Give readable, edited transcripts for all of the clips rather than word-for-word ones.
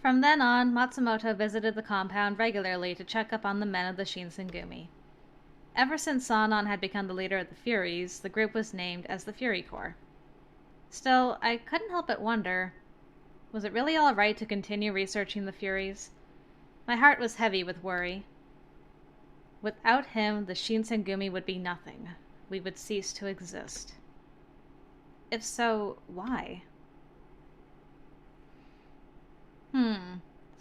From then on, Matsumoto visited the compound regularly to check up on the men of the Shinsengumi. Ever since Sanan had become the leader of the Furies, the group was named as the Fury Corps. Still, I couldn't help but wonder, was it really all right to continue researching the Furies? My heart was heavy with worry. Without him, the Shinsengumi would be nothing. We would cease to exist. If so, why?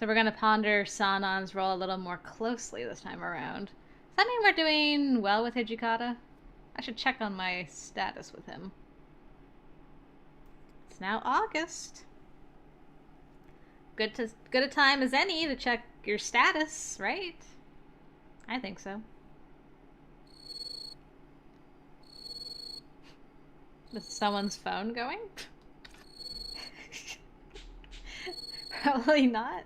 So we're going to ponder Sanan's role a little more closely this time around. Does that mean we're doing well with Hijikata? I should check on my status with him. It's now August. Good a time as any to check your status, right? I think so. Is someone's phone going? Probably not.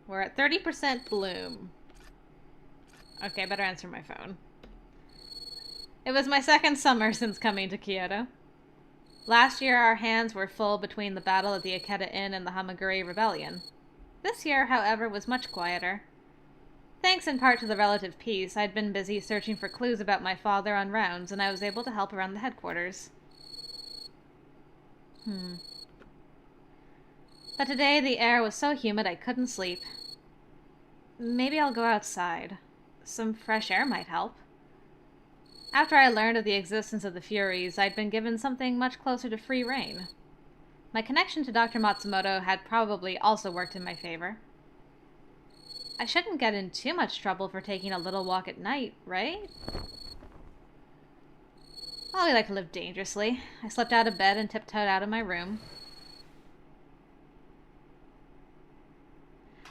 We're at 30% bloom. Okay, better answer my phone. It was my second summer since coming to Kyoto. Last year, our hands were full between the Battle of the Ikeda Inn and the Hamaguri Rebellion. This year, however, was much quieter. Thanks in part to the relative peace, I'd been busy searching for clues about my father on rounds, and I was able to help around the headquarters. But today, the air was so humid I couldn't sleep. Maybe I'll go outside. Some fresh air might help. After I learned of the existence of the Furies, I'd been given something much closer to free reign. My connection to Dr. Matsumoto had probably also worked in my favor. I shouldn't get in too much trouble for taking a little walk at night, right? Oh, we like to live dangerously. I slipped out of bed and tiptoed out of my room.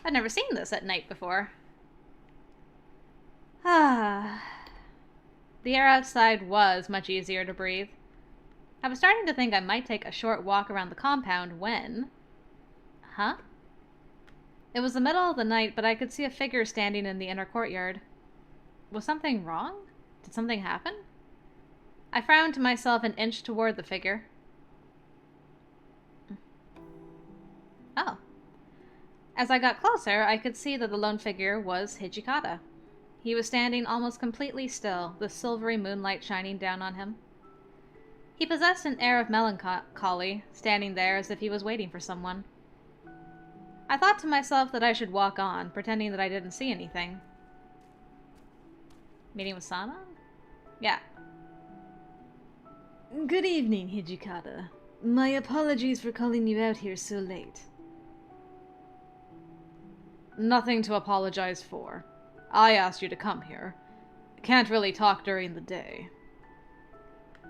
I've never seen this at night before. The air outside was much easier to breathe. I was starting to think I might take a short walk around the compound when... It was the middle of the night, but I could see a figure standing in the inner courtyard. Was something wrong? Did something happen? I frowned to myself and inched toward the figure. Oh. As I got closer, I could see that the lone figure was Hijikata. He was standing almost completely still, the silvery moonlight shining down on him. He possessed an air of melancholy, standing there as if he was waiting for someone. I thought to myself that I should walk on, pretending that I didn't see anything. Meeting with Sanan? Yeah. Good evening, Hijikata. My apologies for calling you out here so late. Nothing to apologize for. I asked you to come here. Can't really talk during the day.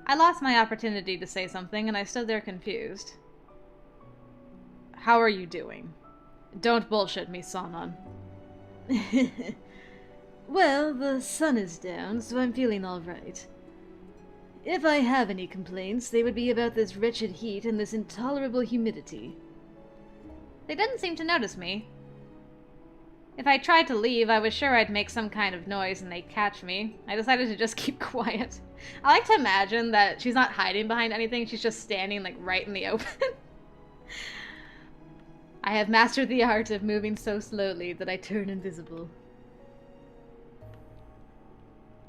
I lost my opportunity to say something, and I stood there confused. How are you doing? Don't bullshit me, Sanan. Well, the sun is down, so I'm feeling all right. If I have any complaints, they would be about this wretched heat and this intolerable humidity. They didn't seem to notice me. If I tried to leave, I was sure I'd make some kind of noise and they'd catch me. I decided to just keep quiet. I like to imagine that she's not hiding behind anything, she's just standing, like, right in the open. I have mastered the art of moving so slowly that I turn invisible.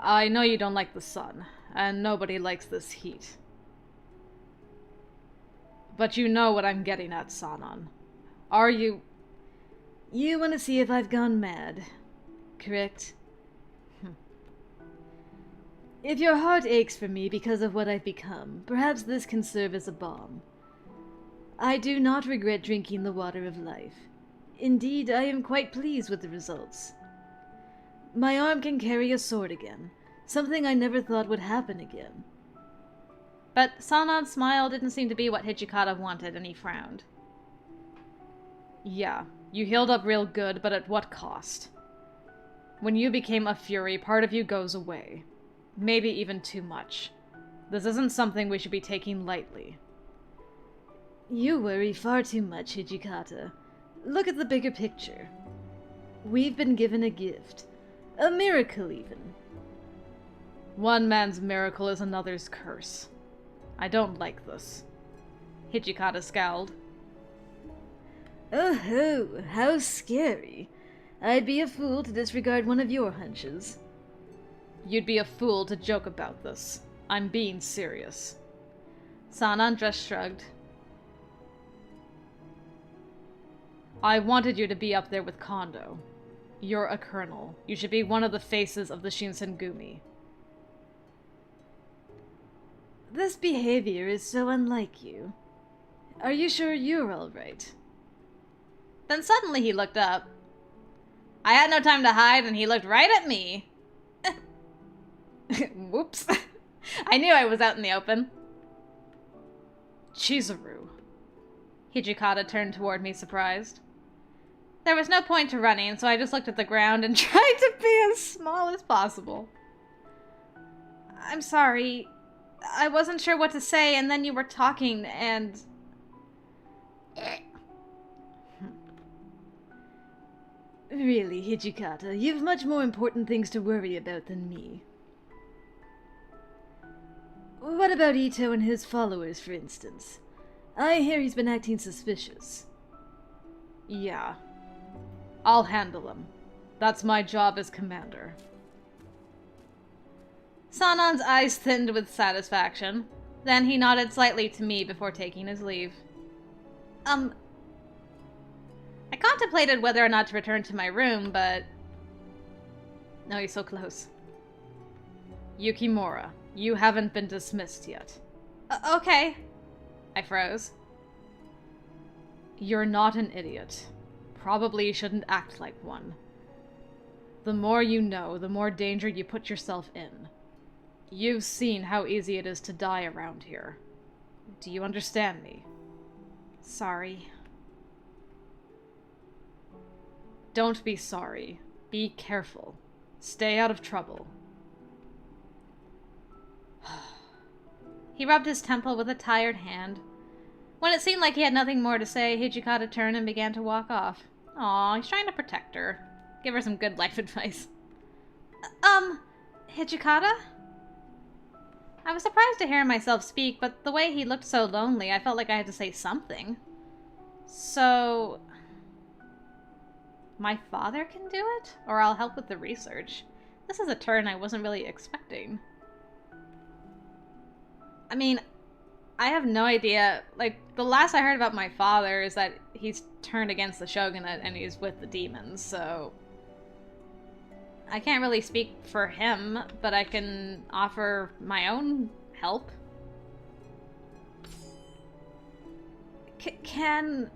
I know you don't like the sun, and nobody likes this heat. But you know what I'm getting at, Sanan. Are you... You want to see if I've gone mad, correct? If your heart aches for me because of what I've become, perhaps this can serve as a balm. I do not regret drinking the water of life. Indeed, I am quite pleased with the results. My arm can carry a sword again, something I never thought would happen again. But Sanan's smile didn't seem to be what Hijikata wanted, and he frowned. Yeah, you healed up real good, but at what cost? When you became a fury, part of you goes away. Maybe even too much. This isn't something we should be taking lightly. You worry far too much, Hijikata. Look at the bigger picture. We've been given a gift. A miracle, even. One man's miracle is another's curse. I don't like this. Hijikata scowled. Oh ho, how scary. I'd be a fool to disregard one of your hunches. You'd be a fool to joke about this. I'm being serious. Sanan just shrugged. I wanted you to be up there with Kondo. You're a colonel. You should be one of the faces of the Shinsengumi. This behavior is so unlike you. Are you sure you're alright? Then suddenly he looked up. I had no time to hide, and he looked right at me. Whoops. I knew I was out in the open. Chizuru. Hijikata turned toward me, surprised. There was no point to running, so I just looked at the ground and tried to be as small as possible. I'm sorry. I wasn't sure what to say, and then you were talking, and... Really, Hijikata, you've much more important things to worry about than me. What about Ito and his followers, for instance? I hear he's been acting suspicious. Yeah. I'll handle him. That's my job as commander. Sanan's eyes thinned with satisfaction. Then he nodded slightly to me before taking his leave. I contemplated whether or not to return to my room, but... No, he's so close. Yukimura, you haven't been dismissed yet. Okay. I froze. You're not an idiot. Probably shouldn't act like one. The more you know, the more danger you put yourself in. You've seen how easy it is to die around here. Do you understand me? Sorry. Don't be sorry. Be careful. Stay out of trouble. He rubbed his temple with a tired hand. When it seemed like he had nothing more to say, Hijikata turned and began to walk off. Aw, he's trying to protect her. Give her some good life advice. Hijikata? I was surprised to hear myself speak, but the way he looked so lonely, I felt like I had to say something. So... my father can do it? Or I'll help with the research. This is a turn I wasn't really expecting. I mean, I have no idea. Like, the last I heard about my father is that he's turned against the Shogunate and he's with the demons, so... I can't really speak for him, but I can offer my own help. Can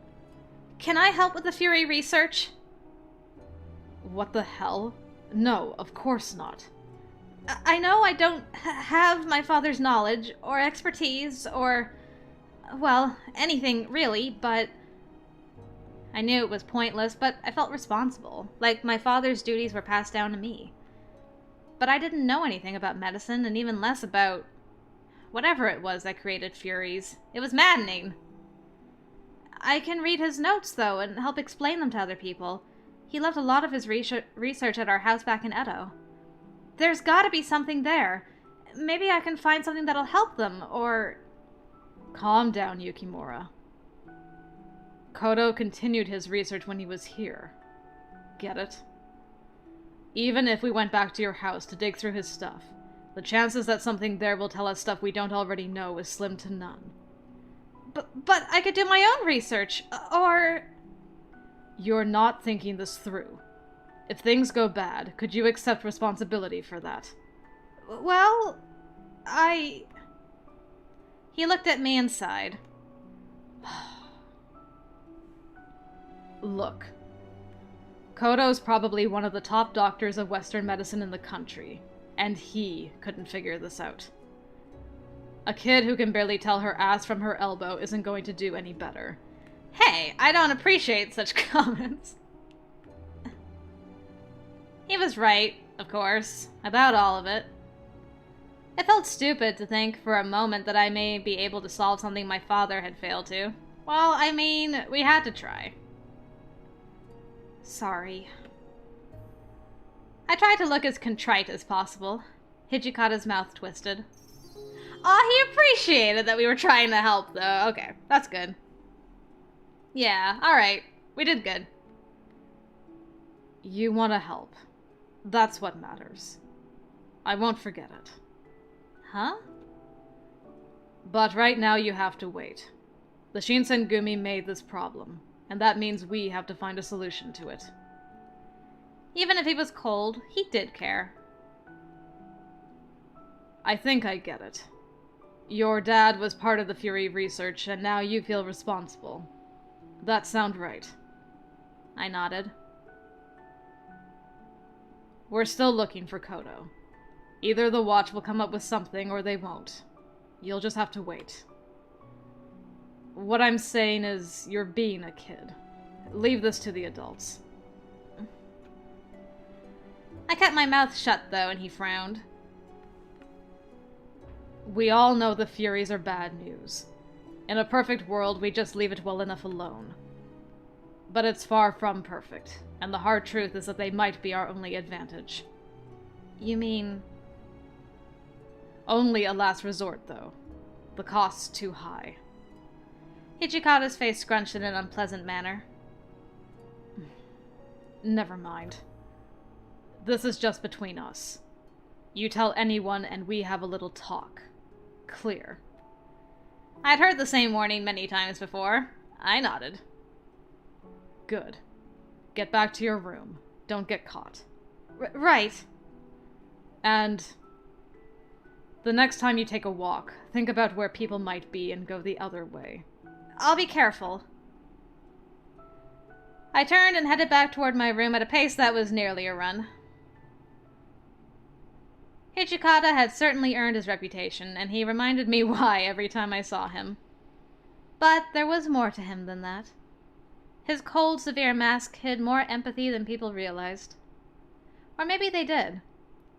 I help with the Fury research? What the hell? No, of course not. I know I don't have my father's knowledge, or expertise, or... well, anything, really, but... I knew it was pointless, but I felt responsible. Like my father's duties were passed down to me. But I didn't know anything about medicine, and even less about... whatever it was that created Furies. It was maddening. I can read his notes, though, and help explain them to other people. He left a lot of his research at our house back in Edo. There's gotta be something there. Maybe I can find something that'll help them, or... Calm down, Yukimura. Kodo continued his research when he was here. Get it? Even if we went back to your house to dig through his stuff, the chances that something there will tell us stuff we don't already know is slim to none. But I could do my own research, or... You're not thinking this through. If things go bad, could you accept responsibility for that? Well, He looked at me and sighed. Look. Kodo's probably one of the top doctors of Western medicine in the country, and he couldn't figure this out. A kid who can barely tell her ass from her elbow isn't going to do any better. Hey, I don't appreciate such comments. He was right, of course, about all of it. It felt stupid to think for a moment that I may be able to solve something my father had failed to. Well, I mean, we had to try. Sorry. I tried to look as contrite as possible. Hijikata's mouth twisted. Aw, he appreciated that we were trying to help, though. Okay, that's good. Yeah, alright. We did good. You want to help. That's what matters. I won't forget it. Huh? But right now you have to wait. The Shinsengumi made this problem, and that means we have to find a solution to it. Even if he was cold, he did care. I think I get it. Your dad was part of the Fury research, and now you feel responsible. That sound right? I nodded. We're still looking for Kyoto. Either the Watch will come up with something, or they won't. You'll just have to wait. What I'm saying is, you're being a kid. Leave this to the adults. I kept my mouth shut, though, and he frowned. We all know the Furies are bad news. In a perfect world, we just leave it well enough alone. But it's far from perfect, and the hard truth is that they might be our only advantage. You mean... Only a last resort, though. The cost's too high. Hijikata's face scrunched in an unpleasant manner. Never mind. This is just between us. You tell anyone and we have a little talk. Clear. I'd heard the same warning many times before. I nodded. Good. Get back to your room. Don't get caught. Right. And... the next time you take a walk, think about where people might be and go the other way. I'll be careful. I turned and headed back toward my room at a pace that was nearly a run. Hijikata had certainly earned his reputation, and he reminded me why every time I saw him. But there was more to him than that. His cold, severe mask hid more empathy than people realized. Or maybe they did.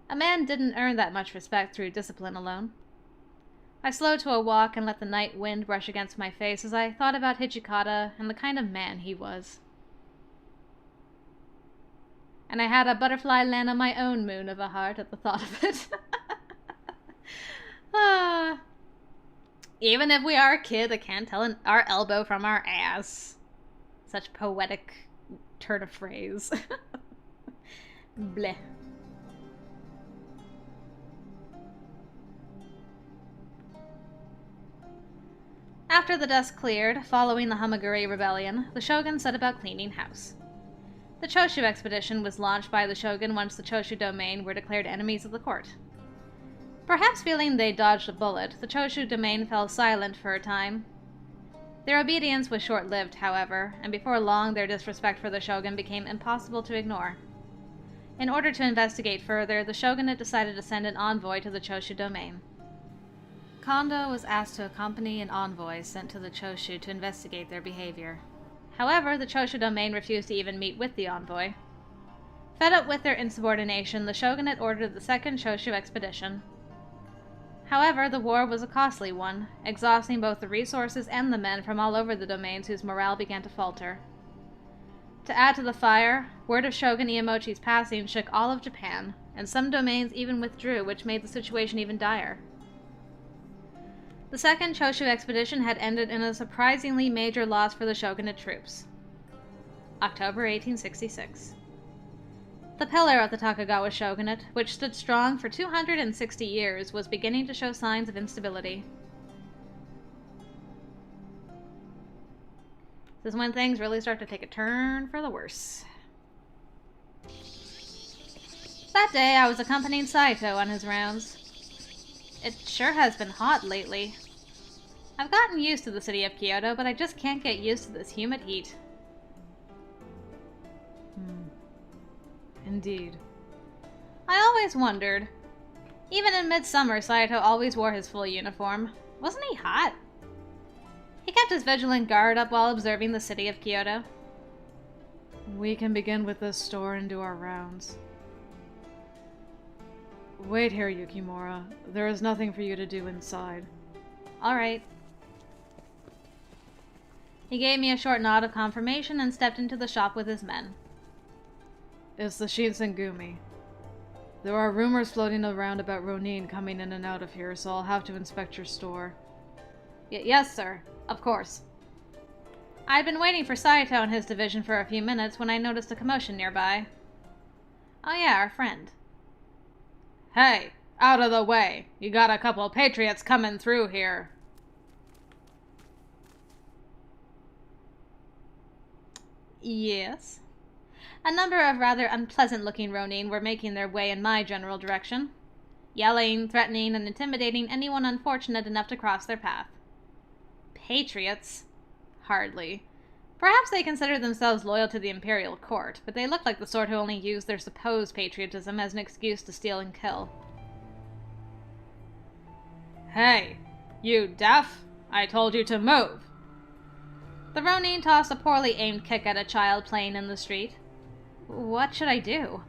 A man didn't earn that much respect through discipline alone. I slowed to a walk and let the night wind brush against my face as I thought about Hijikata and the kind of man he was. And I had a butterfly land on my own moon of a heart at the thought of it. Even if we are a kid that can't tell our elbow from our ass. Such poetic turn of phrase. Bleh. After the dust cleared, following the Hamaguri rebellion, the shogun set about cleaning house. The Choshu expedition was launched by the shogun once the Choshu domain were declared enemies of the court. Perhaps feeling they dodged a bullet, the Choshu domain fell silent for a time. Their obedience was short-lived, however, and before long their disrespect for the shogun became impossible to ignore. In order to investigate further, the shogunate decided to send an envoy to the Choshu domain. Kondo was asked to accompany an envoy sent to the Choshu to investigate their behavior. However, the Choshu domain refused to even meet with the envoy. Fed up with their insubordination, the shogunate ordered the second Choshu expedition. However, the war was a costly one, exhausting both the resources and the men from all over the domains whose morale began to falter. To add to the fire, word of Shogun Iemochi's passing shook all of Japan, and some domains even withdrew, which made the situation even dire. The second Choshu expedition had ended in a surprisingly major loss for the shogunate troops. October 1866. The pillar of the Tokugawa shogunate, which stood strong for 260 years, was beginning to show signs of instability. This is when things really start to take a turn for the worse. That day, I was accompanying Saito on his rounds. It sure has been hot lately. I've gotten used to the city of Kyoto, but I just can't get used to this humid heat. Indeed. I always wondered. Even in midsummer, Saito always wore his full uniform. Wasn't he hot? He kept his vigilant guard up while observing the city of Kyoto. We can begin with this store and do our rounds. Wait here, Yukimura. There is nothing for you to do inside. All right. He gave me a short nod of confirmation and stepped into the shop with his men. It's the Shinsengumi. There are rumors floating around about Ronin coming in and out of here, so I'll have to inspect your store. Yes, sir. Of course. I'd been waiting for Saito and his division for a few minutes when I noticed a commotion nearby. Oh yeah, our friend. Hey, out of the way. You got a couple patriots coming through here. Yes. A number of rather unpleasant-looking Ronin were making their way in my general direction, yelling, threatening, and intimidating anyone unfortunate enough to cross their path. Patriots? Hardly. Perhaps they considered themselves loyal to the imperial court, but they looked like the sort who only used their supposed patriotism as an excuse to steal and kill. Hey, you deaf? I told you to move! The Ronin tossed a poorly aimed kick at a child playing in the street. What should I do?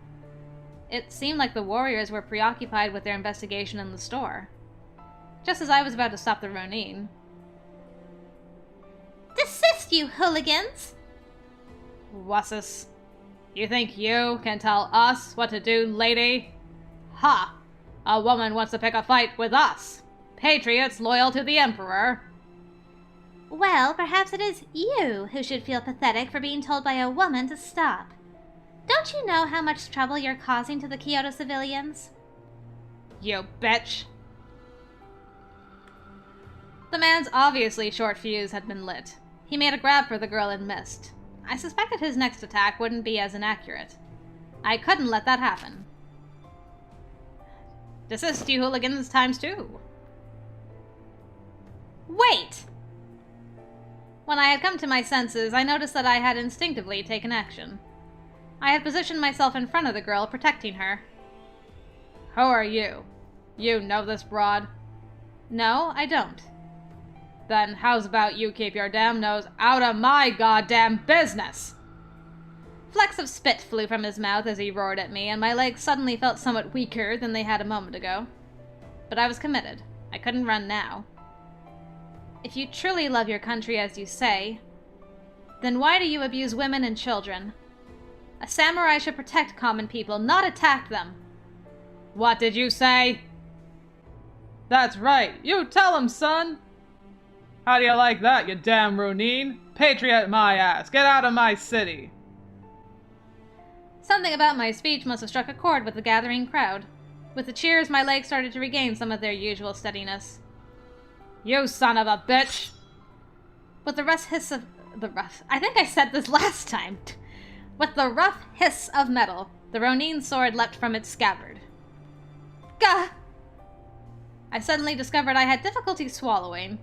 It seemed like the warriors were preoccupied with their investigation in the store. Just as I was about to stop the Ronin. Desist, you hooligans! Wusses. You think you can tell us what to do, lady? Ha! A woman wants to pick a fight with us. Patriots loyal to the Emperor. Well, perhaps it is you who should feel pathetic for being told by a woman to stop. Don't you know how much trouble you're causing to the Kyoto civilians? You bitch! The man's obviously short fuse had been lit. He made a grab for the girl and missed. I suspected his next attack wouldn't be as inaccurate. I couldn't let that happen. Desist, you hooligans, ×2. Wait! When I had come to my senses, I noticed that I had instinctively taken action. I had positioned myself in front of the girl, protecting her. Who are you? You know this broad? No, I don't. Then how's about you keep your damn nose out of my goddamn business? Flecks of spit flew from his mouth as he roared at me, and my legs suddenly felt somewhat weaker than they had a moment ago. But I was committed. I couldn't run now. If you truly love your country as you say, then why do you abuse women and children? A samurai should protect common people, not attack them. What did you say? That's right. You tell him, son. How do you like that, you damn Ronin? Patriot my ass. Get out of my city. Something about my speech must have struck a chord with the gathering crowd. With the cheers, my legs started to regain some of their usual steadiness. You son of a bitch! With the rough hiss of... I think I said this last time. With the rough hiss of metal, the Ronin's sword leapt from its scabbard. Gah! I suddenly discovered I had difficulty swallowing.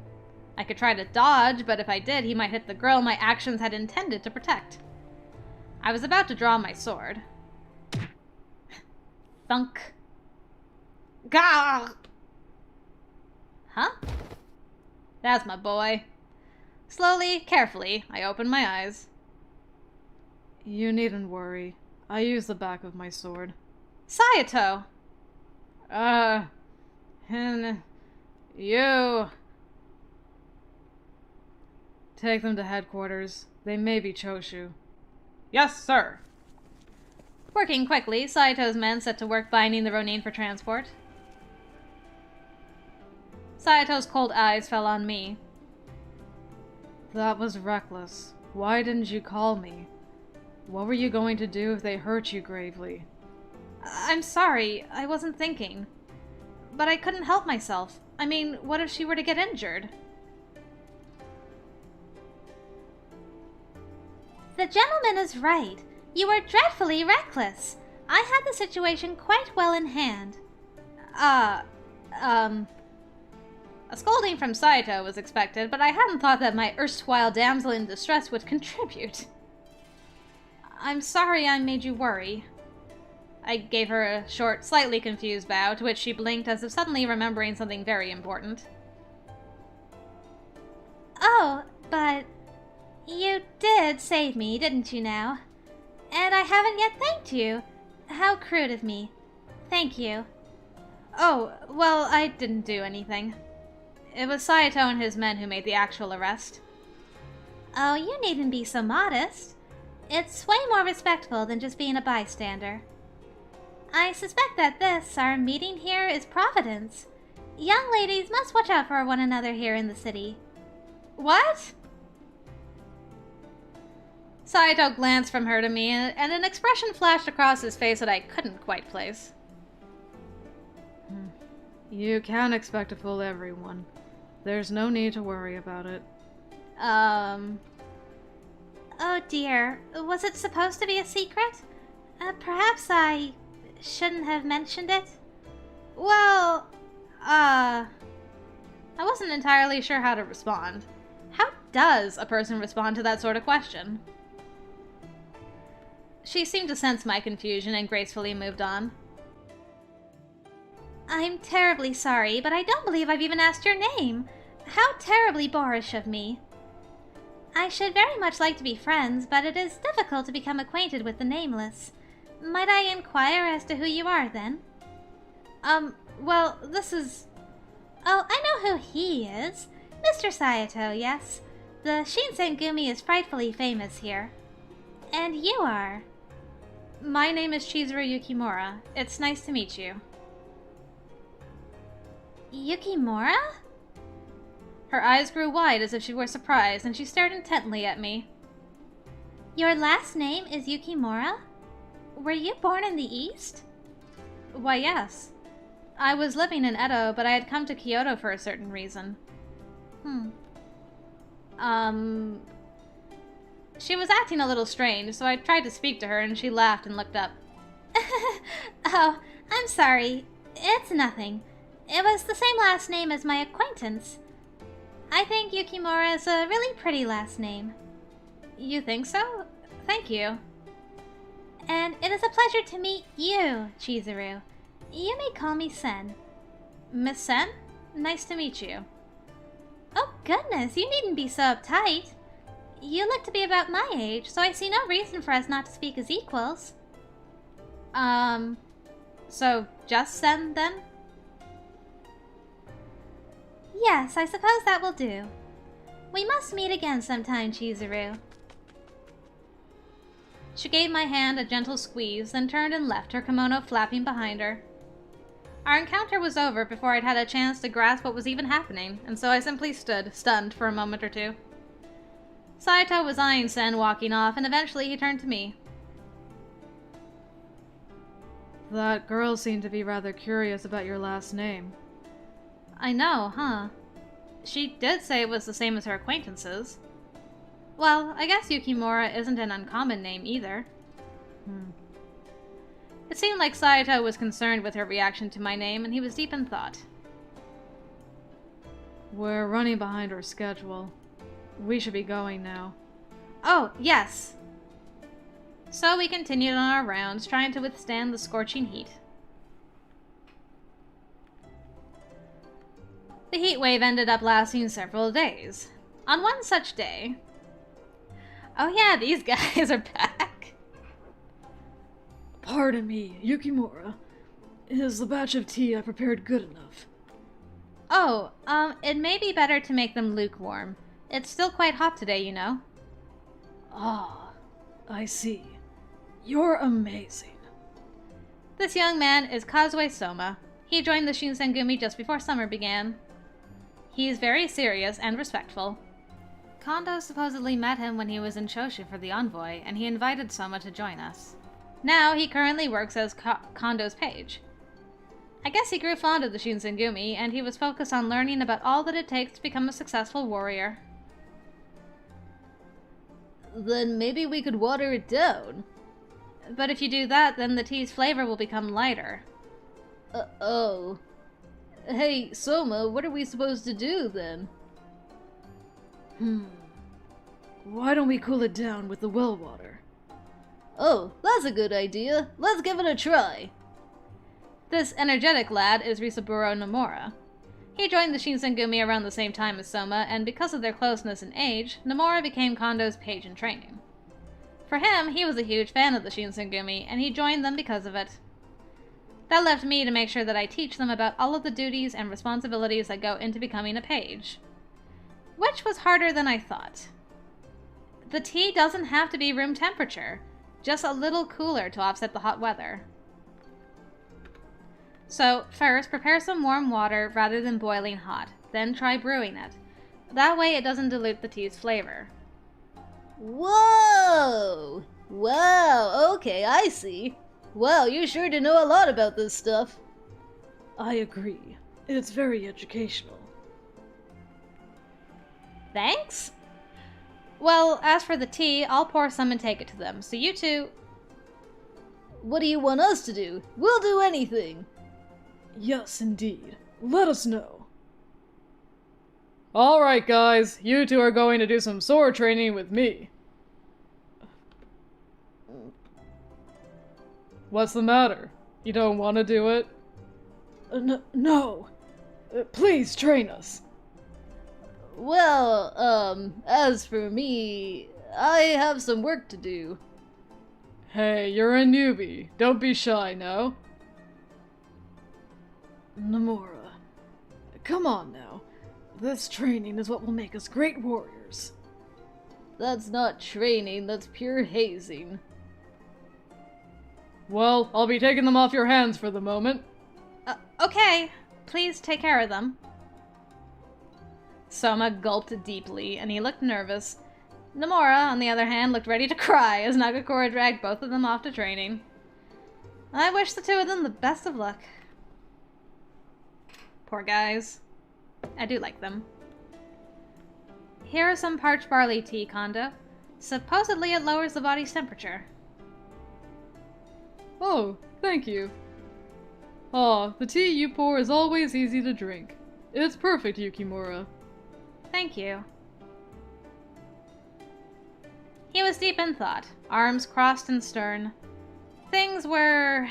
I could try to dodge, but if I did, he might hit the girl my actions had intended to protect. I was about to draw my sword. Thunk. Gah! Huh? That's my boy. Slowly, carefully, I opened my eyes. You needn't worry. I use the back of my sword. Saito! You... Take them to headquarters. They may be Choshu. Yes, sir. Working quickly, Saito's men set to work binding the Ronin for transport. Saito's cold eyes fell on me. That was reckless. Why didn't you call me? What were you going to do if they hurt you gravely? I'm sorry, I wasn't thinking. But I couldn't help myself. I mean, what if she were to get injured? The gentleman is right. You were dreadfully reckless. I had the situation quite well in hand. A scolding from Saito was expected, but I hadn't thought that my erstwhile damsel in distress would contribute. I'm sorry I made you worry. I gave her a short, slightly confused bow, to which she blinked as if suddenly remembering something very important. Oh, but you did save me, didn't you now? And I haven't yet thanked you. How crude of me. Thank you. Oh, well, I didn't do anything. It was Saito and his men who made the actual arrest. Oh, you needn't be so modest. It's way more respectful than just being a bystander. I suspect that this, our meeting here, is Providence. Young ladies must watch out for one another here in the city. What? Saito glanced from her to me, and an expression flashed across his face that I couldn't quite place. You can't expect to fool everyone. There's no need to worry about it. Oh dear, was it supposed to be a secret? Perhaps I shouldn't have mentioned it? Well, I wasn't entirely sure how to respond. How does a person respond to that sort of question? She seemed to sense my confusion and gracefully moved on. I'm terribly sorry, but I don't believe I've even asked your name. How terribly boorish of me. I should very much like to be friends, but it is difficult to become acquainted with the nameless. Might I inquire as to who you are, then? Well, this is... Oh, I know who he is. Mr. Saito, yes. The Shinsengumi is frightfully famous here. And you are? My name is Chizuru Yukimura. It's nice to meet you. Yukimura? Her eyes grew wide as if she were surprised, and she stared intently at me. Your last name is Yukimura? Were you born in the East? Why, yes. I was living in Edo, but I had come to Kyoto for a certain reason. She was acting a little strange, so I tried to speak to her, and she laughed and looked up. Oh, I'm sorry. It's nothing. It was the same last name as my acquaintance. I think Yukimura is a really pretty last name. You think so? Thank you. And it is a pleasure to meet you, Chizuru. You may call me Sen. Miss Sen? Nice to meet you. Oh goodness, you needn't be so uptight. You look to be about my age, so I see no reason for us not to speak as equals. So just Sen, then? Yes, I suppose that will do. We must meet again sometime, Chizuru. She gave my hand a gentle squeeze, then turned and left, her kimono flapping behind her. Our encounter was over before I'd had a chance to grasp what was even happening, and so I simply stood, stunned, for a moment or two. Saito was eyeing Sen walking off, and eventually he turned to me. That girl seemed to be rather curious about your last name. I know, huh? She did say it was the same as her acquaintances. Well, I guess Yukimura isn't an uncommon name either. It seemed like Saito was concerned with her reaction to my name, and he was deep in thought. We're running behind our schedule. We should be going now. Oh, yes! So we continued on our rounds, trying to withstand the scorching heat. The heat wave ended up lasting several days. On one such day... Oh yeah, these guys are back. Pardon me, Yukimura. Is the batch of tea I prepared good enough? Oh, it may be better to make them lukewarm. It's still quite hot today, you know. Ah, I see. You're amazing. This young man is Kazue Soma. He joined the Shinsengumi just before summer began. He's very serious and respectful. Kondo supposedly met him when he was in Choshu for the envoy, and he invited Soma to join us. Now he currently works as Kondo's page. I guess he grew fond of the Shinsengumi, and he was focused on learning about all that it takes to become a successful warrior. Then maybe we could water it down. But if you do that, then the tea's flavor will become lighter. Oh. Hey, Soma, what are we supposed to do, then? Why don't we cool it down with the well water? Oh, that's a good idea. Let's give it a try. This energetic lad is Risaburo Nomura. He joined the Shinsengumi around the same time as Soma, and because of their closeness in age, Nomura became Kondo's page in training. For him, he was a huge fan of the Shinsengumi, and he joined them because of it. That left me to make sure that I teach them about all of the duties and responsibilities that go into becoming a page. Which was harder than I thought. The tea doesn't have to be room temperature, just a little cooler to offset the hot weather. So, first, prepare some warm water rather than boiling hot. Then try brewing it. That way it doesn't dilute the tea's flavor. Whoa! Wow, okay, I see. Wow, you sure do know a lot about this stuff. I agree. It's very educational. Thanks? Well, as for the tea, I'll pour some and take it to them, so you two... What do you want us to do? We'll do anything. Yes, indeed. Let us know. Alright guys, you two are going to do some sword training with me. What's the matter? You don't want to do it? No. Please train us. Well, as for me, I have some work to do. Hey, you're a newbie. Don't be shy now. Nomura, come on now. This training is what will make us great warriors. That's not training, that's pure hazing. Well, I'll be taking them off your hands for the moment. Okay. Please take care of them. Soma gulped deeply, and he looked nervous. Nomura, on the other hand, looked ready to cry as Nagakura dragged both of them off to training. I wish the two of them the best of luck. Poor guys. I do like them. Here are some parched barley tea, Kondo. Supposedly it lowers the body's temperature. Oh, thank you. Ah, the tea you pour is always easy to drink. It's perfect, Yukimura. Thank you. He was deep in thought, arms crossed and stern. Things were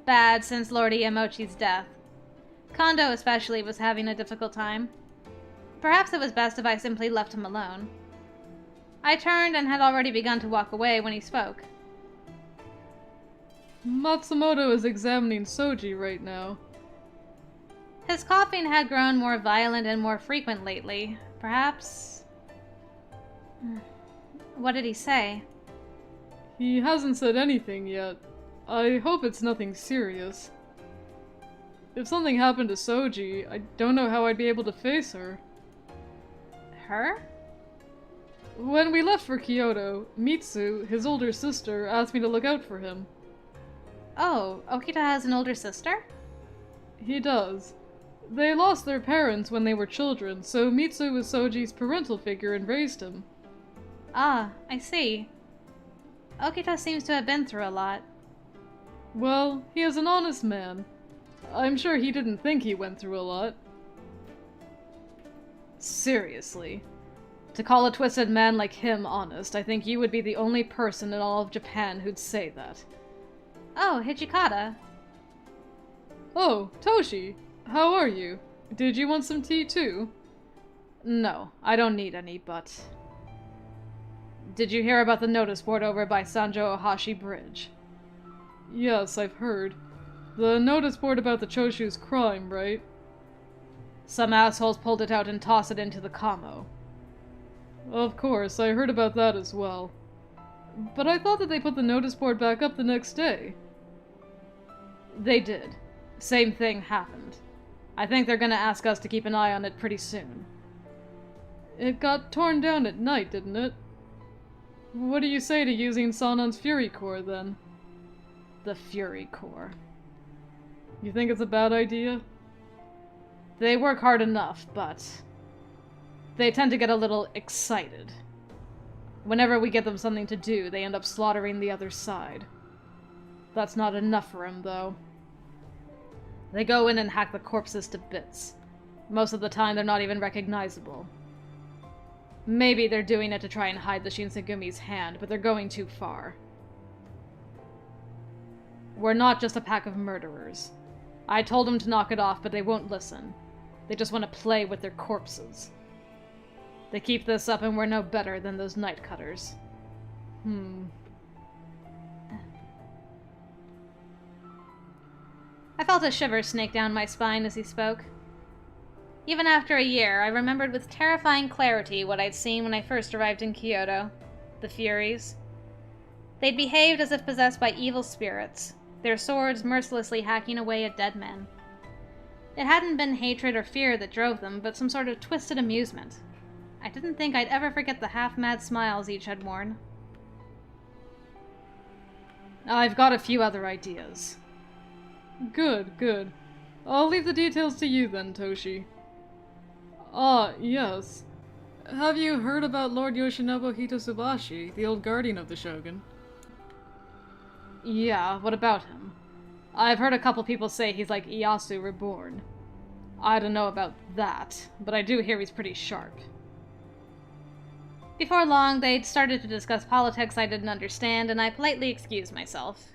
bad since Lord Iamochi's death. Kondo especially was having a difficult time. Perhaps it was best if I simply left him alone. I turned and had already begun to walk away when he spoke. Matsumoto is examining Soji right now. His coughing had grown more violent and more frequent lately. Perhaps... What did he say? He hasn't said anything yet. I hope it's nothing serious. If something happened to Soji, I don't know how I'd be able to face her. Her? When we left for Kyoto, Mitsu, his older sister, asked me to look out for him. Oh, Okita has an older sister? He does. They lost their parents when they were children, so Mitsu was Soji's parental figure and raised him. Ah, I see. Okita seems to have been through a lot. Well, he is an honest man. I'm sure he didn't think he went through a lot. Seriously. To call a twisted man like him honest, I think you would be the only person in all of Japan who'd say that. Oh, Hijikata. Oh, Toshi! How are you? Did you want some tea too? No, I don't need any, but... Did you hear about the notice board over by Sanjo Ohashi Bridge? Yes, I've heard. The notice board about the Choshu's crime, right? Some assholes pulled it out and tossed it into the Kamo. Of course, I heard about that as well. But I thought that they put the notice board back up the next day. They did. Same thing happened. I think they're gonna ask us to keep an eye on it pretty soon. It got torn down at night, didn't it? What do you say to using Sanan's Fury Core, then? The Fury Core. You think it's a bad idea? They work hard enough, but... they tend to get a little excited. Whenever we get them something to do, they end up slaughtering the other side. That's not enough for them, though. They go in and hack the corpses to bits. Most of the time, they're not even recognizable. Maybe they're doing it to try and hide the Shinsengumi's hand, but they're going too far. We're not just a pack of murderers. I told them to knock it off, but they won't listen. They just want to play with their corpses. They keep this up and we're no better than those night cutters. I felt a shiver snake down my spine as he spoke. Even after a year, I remembered with terrifying clarity what I'd seen when I first arrived in Kyoto. The Furies. They'd behaved as if possessed by evil spirits, their swords mercilessly hacking away at dead men. It hadn't been hatred or fear that drove them, but some sort of twisted amusement. I didn't think I'd ever forget the half-mad smiles each had worn. I've got a few other ideas. Good, good. I'll leave the details to you then, Toshi. Ah, yes. Have you heard about Lord Yoshinobu Hitotsubashi, the old guardian of the Shogun? Yeah, what about him? I've heard a couple people say he's like Ieyasu reborn. I don't know about that, but I do hear he's pretty sharp. Before long, they'd started to discuss politics I didn't understand, and I politely excused myself.